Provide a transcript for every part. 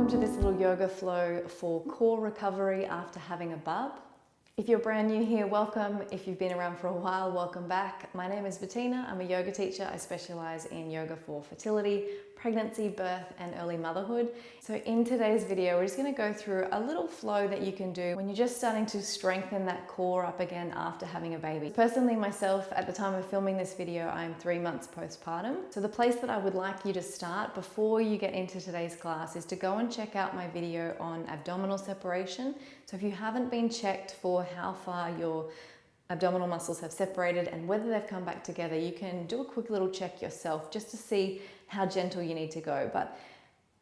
to this little yoga flow for core recovery after having a bub. If you're brand new here, welcome. If you've been around for a while, welcome back. My name is Bettina. I'm a yoga teacher. I specialize in yoga for fertility, pregnancy, birth, and early motherhood. So in today's video, we're just gonna go through a little flow that you can do when you're just starting to strengthen that core up again after having a baby. Personally, myself, at the time of filming this video, I'm 3 months postpartum. So the place that I would like you to start before you get into today's class is to go and check out my video on abdominal separation. So if you haven't been checked for how far your abdominal muscles have separated and whether they've come back together, you can do a quick little check yourself just to see how gentle you need to go. But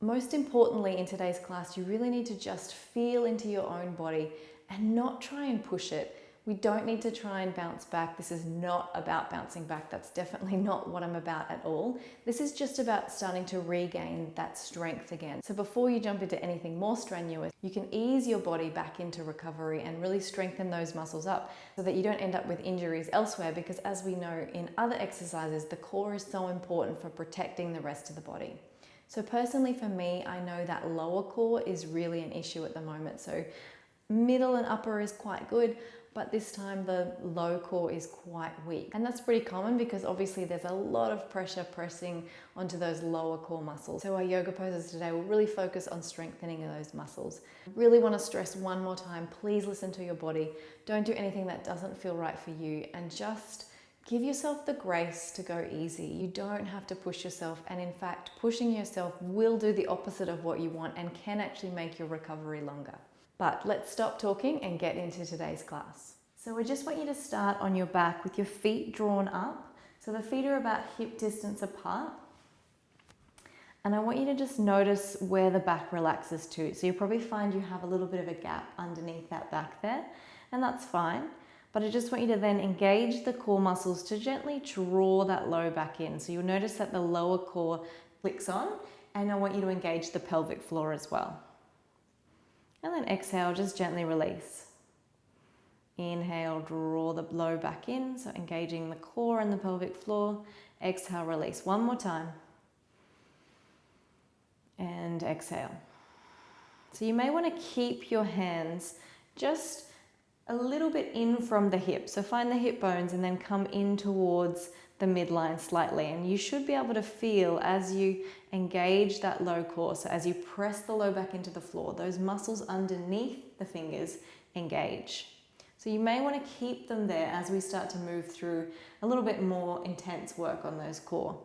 most importantly in today's class, you really need to just feel into your own body and not try and push it. We don't need to try and bounce back. This is not about bouncing back. That's definitely not what I'm about at all. This is just about starting to regain that strength again. So before you jump into anything more strenuous, you can ease your body back into recovery and really strengthen those muscles up so that you don't end up with injuries elsewhere, because as we know in other exercises, the core is so important for protecting the rest of the body. So personally for me, I know that lower core is really an issue at the moment. So middle and upper is quite good, but this time the low core is quite weak. And that's pretty common because obviously there's a lot of pressure pressing onto those lower core muscles. So our yoga poses today will really focus on strengthening those muscles. Really want to stress one more time, please listen to your body. Don't do anything that doesn't feel right for you, and just give yourself the grace to go easy. You don't have to push yourself, and in fact, pushing yourself will do the opposite of what you want and can actually make your recovery longer. But let's stop talking and get into today's class. So I just want you to start on your back with your feet drawn up. So the feet are about hip distance apart. And I want you to just notice where the back relaxes to. So you'll probably find you have a little bit of a gap underneath that back there, and that's fine. But I just want you to then engage the core muscles to gently draw that low back in. So you'll notice that the lower core clicks on, and I want you to engage the pelvic floor as well. And then exhale, just gently release. Inhale, draw the low back in, so engaging the core and the pelvic floor. Exhale, release. One more time. And exhale. So you may want to keep your hands just a little bit in from the hip. So find the hip bones and then come in towards the midline slightly. And you should be able to feel as you engage that low core. So as you press the low back into the floor, those muscles underneath the fingers engage. So you may want to keep them there as we start to move through a little bit more intense work on those core.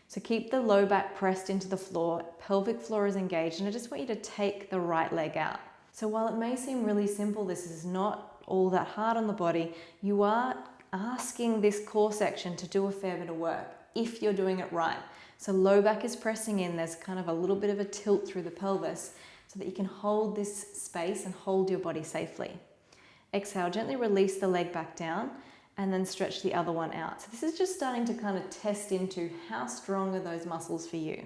So keep the low back pressed into the floor, pelvic floor is engaged, and I just want you to take the right leg out. So while it may seem really simple, this is not all that hard on the body. You are asking this core section to do a fair bit of work if you're doing it right. So low back is pressing in, there's kind of a little bit of a tilt through the pelvis so that you can hold this space and hold your body safely. Exhale, gently release the leg back down and then stretch the other one out. So this is just starting to kind of test into how strong are those muscles for you.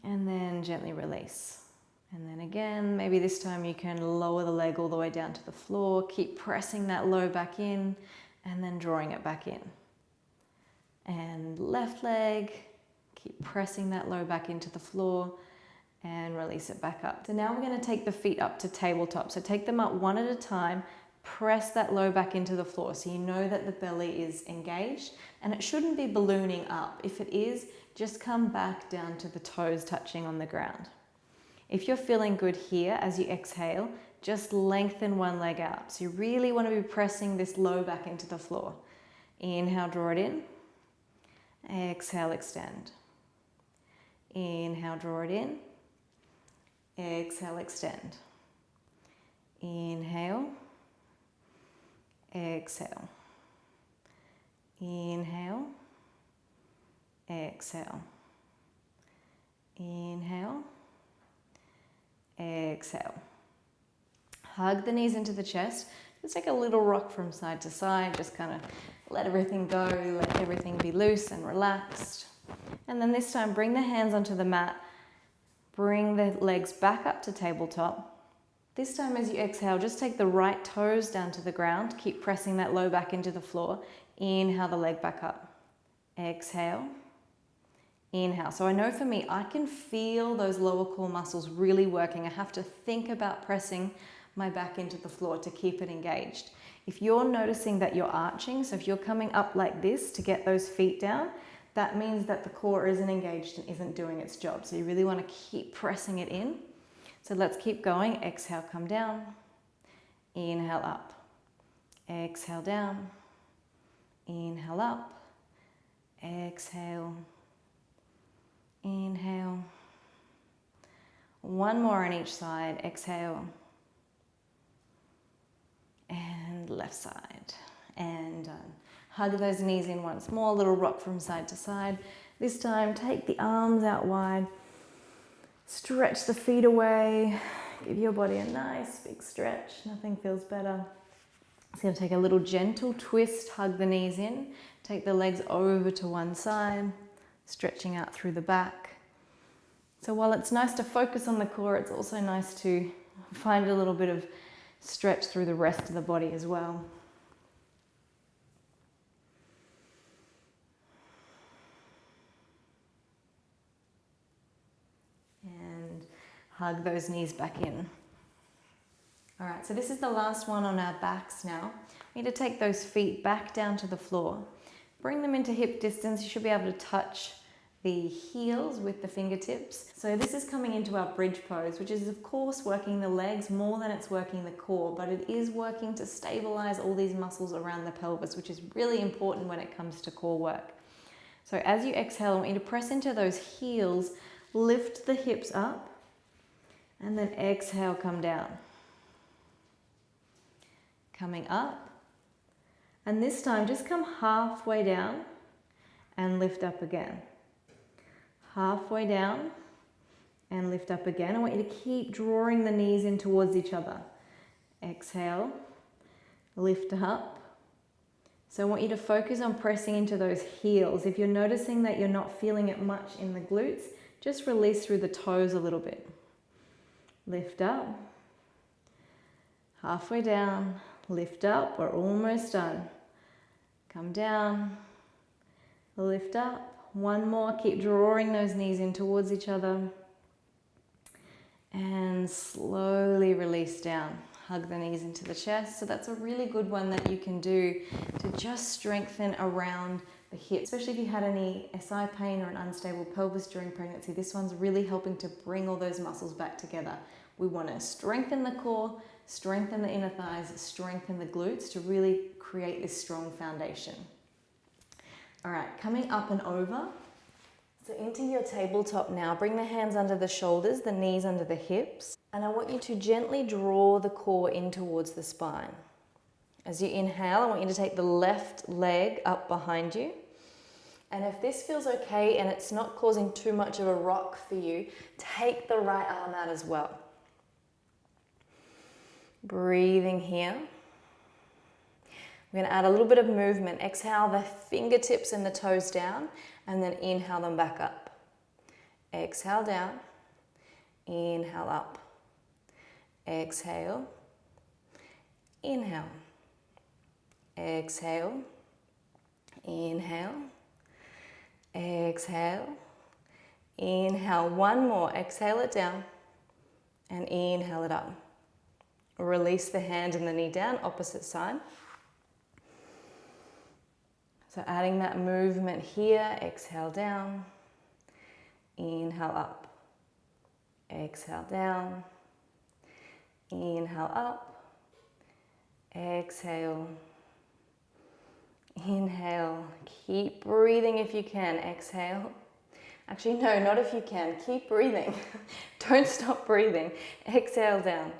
And then gently release. And then again, maybe this time you can lower the leg all the way down to the floor, keep pressing that low back in and then drawing it back in. And left leg, keep pressing that low back into the floor and release it back up. So now we're going to take the feet up to tabletop. So take them up one at a time, press that low back into the floor so you know that the belly is engaged, and it shouldn't be ballooning up. If it is, just come back down to the toes touching on the ground. If you're feeling good here as you exhale, just lengthen one leg out. So you really want to be pressing this low back into the floor. Inhale, draw it in. Exhale, extend. Inhale, draw it in. Exhale, extend. Inhale. Exhale. Inhale. Exhale. Inhale. Exhale. Hug the knees into the chest. Just take a little rock from side to side. Just kind of let everything go, let everything be loose and relaxed. And then this time, bring the hands onto the mat. Bring the legs back up to tabletop. This time as you exhale, just take the right toes down to the ground. Keep pressing that low back into the floor. Inhale the leg back up. Exhale. Inhale. So I know for me, I can feel those lower core muscles really working. I have to think about pressing my back into the floor to keep it engaged. If you're noticing that you're arching, so if you're coming up like this to get those feet down, that means that the core isn't engaged and isn't doing its job. So you really want to keep pressing it in. So let's keep going. Exhale, come down. Inhale, up. Exhale, down. Inhale, up. Exhale. Inhale. One more on each side. Exhale. And left side. And done. Hug those knees in once more. Little rock from side to side. This time, take the arms out wide. Stretch the feet away. Give your body a nice big stretch. Nothing feels better. It's going to take a little gentle twist. Hug the knees in. Take the legs over to one side. Stretching out through the back. So while it's nice to focus on the core, it's also nice to find a little bit of stretch through the rest of the body as well. And hug those knees back in. All right, so this is the last one on our backs now. We need to take those feet back down to the floor. Bring them into hip distance. You should be able to touch the heels with the fingertips. So this is coming into our bridge pose, which is of course working the legs more than it's working the core, but it is working to stabilize all these muscles around the pelvis, which is really important when it comes to core work. So as you exhale, I want you to press into those heels, lift the hips up, and then exhale, come down. Coming up, and this time just come halfway down and lift up again. Halfway down and lift up again. I want you to keep drawing the knees in towards each other. Exhale, lift up. So I want you to focus on pressing into those heels. If you're noticing that you're not feeling it much in the glutes, just release through the toes a little bit. Lift up, halfway down, lift up, we're almost done. Come down, lift up. One more, keep drawing those knees in towards each other. And slowly release down. Hug the knees into the chest. So that's a really good one that you can do to just strengthen around the hips. Especially if you had any SI pain or an unstable pelvis during pregnancy, this one's really helping to bring all those muscles back together. We want to strengthen the core, strengthen the inner thighs, strengthen the glutes to really create this strong foundation. All right, coming up and over. So into your tabletop now, bring the hands under the shoulders, the knees under the hips. And I want you to gently draw the core in towards the spine. As you inhale, I want you to take the left leg up behind you. And if this feels okay and it's not causing too much of a rock for you, take the right arm out as well. Breathing here. We're going to add a little bit of movement. Exhale the fingertips and the toes down, and then inhale them back up. Exhale down, inhale up. Exhale, inhale. Exhale, inhale. Exhale, inhale. One more. Exhale it down, and inhale it up. Release the hand and the knee down, opposite side. So adding that movement here, exhale down, inhale up, exhale down, inhale up, exhale, inhale, keep breathing if you can, exhale. Actually, no, not if you can, keep breathing. Don't stop breathing. Exhale down,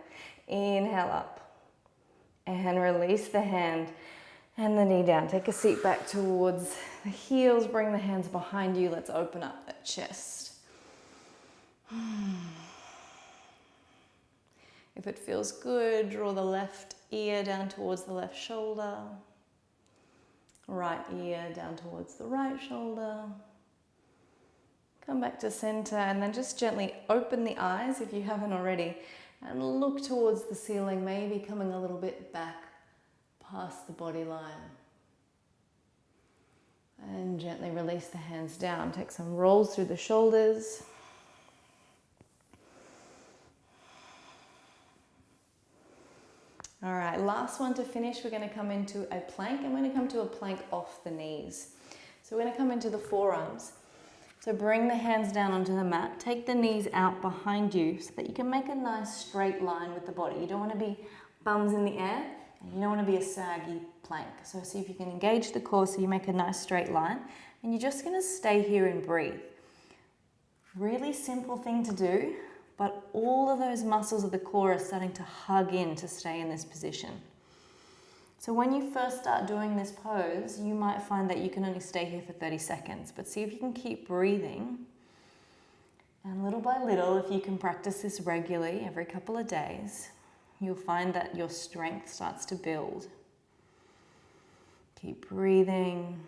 inhale up, and release the hand and the knee down. Take a seat back towards the heels. Bring the hands behind you. Let's open up that chest. If it feels good, draw the left ear down towards the left shoulder. Right ear down towards the right shoulder. Come back to center and then just gently open the eyes if you haven't already and look towards the ceiling, maybe coming a little bit back past the body line. And gently release the hands down. Take some rolls through the shoulders. All right, last one to finish. We're going to come into a plank, and we're going to come to a plank off the knees. So we're going to come into the forearms. So bring the hands down onto the mat. Take the knees out behind you so that you can make a nice straight line with the body. You don't want to be bums in the air, and you don't want to be a saggy plank. So see if you can engage the core so you make a nice straight line. And you're just going to stay here and breathe. Really simple thing to do, but all of those muscles of the core are starting to hug in to stay in this position. So when you first start doing this pose, you might find that you can only stay here for 30 seconds, but see if you can keep breathing. And little by little, if you can practice this regularly every couple of days, you'll find that your strength starts to build. Keep breathing.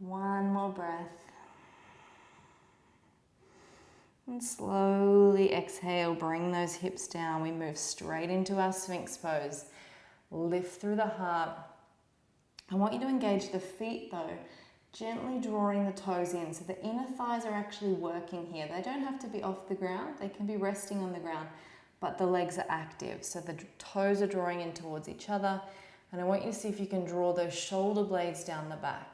One more breath. And slowly exhale, bring those hips down. We move straight into our Sphinx pose. Lift through the heart. I want you to engage the feet though, gently drawing the toes in. So the inner thighs are actually working here. They don't have to be off the ground. They can be resting on the ground, but the legs are active. So the toes are drawing in towards each other. And I want you to see if you can draw those shoulder blades down the back.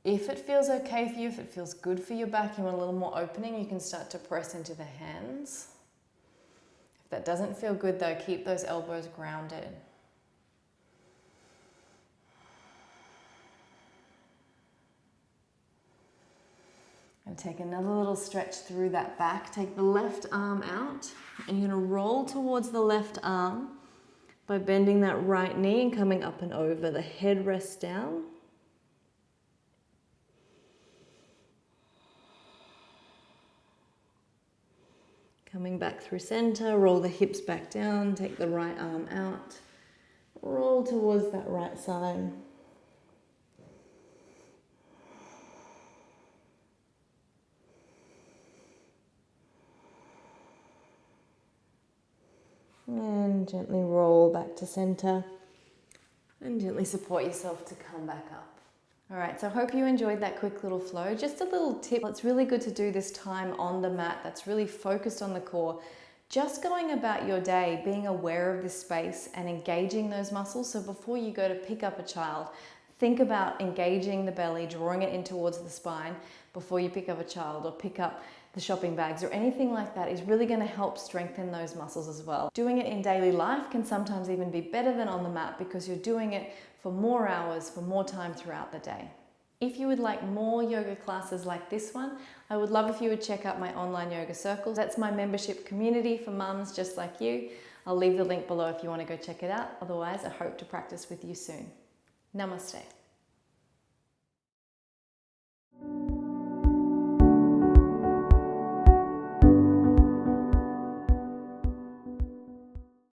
If it feels okay for you, if it feels good for your back, you want a little more opening, you can start to press into the hands. If that doesn't feel good though, keep those elbows grounded. And take another little stretch through that back. Take the left arm out, and you're going to roll towards the left arm by bending that right knee and coming up and over. The head rests down. Coming back through center, roll the hips back down, take the right arm out, roll towards that right side. And gently roll back to center and gently support yourself to come back up. All right, so I hope you enjoyed that quick little flow. Just a little tip, it's really good to do this time on the mat that's really focused on the core. Just going about your day, being aware of this space and engaging those muscles. So before you go to pick up a child, think about engaging the belly, drawing it in towards the spine before you pick up a child or pick up the shopping bags or anything like that is really going to help strengthen those muscles as well. Doing it in daily life can sometimes even be better than on the mat because you're doing it for more hours, for more time throughout the day. If you would like more yoga classes like this one, I would love if you would check out my online yoga circles. That's my membership community for mums just like you. I'll leave the link below if you want to go check it out. Otherwise, I hope to practice with you soon. Namaste.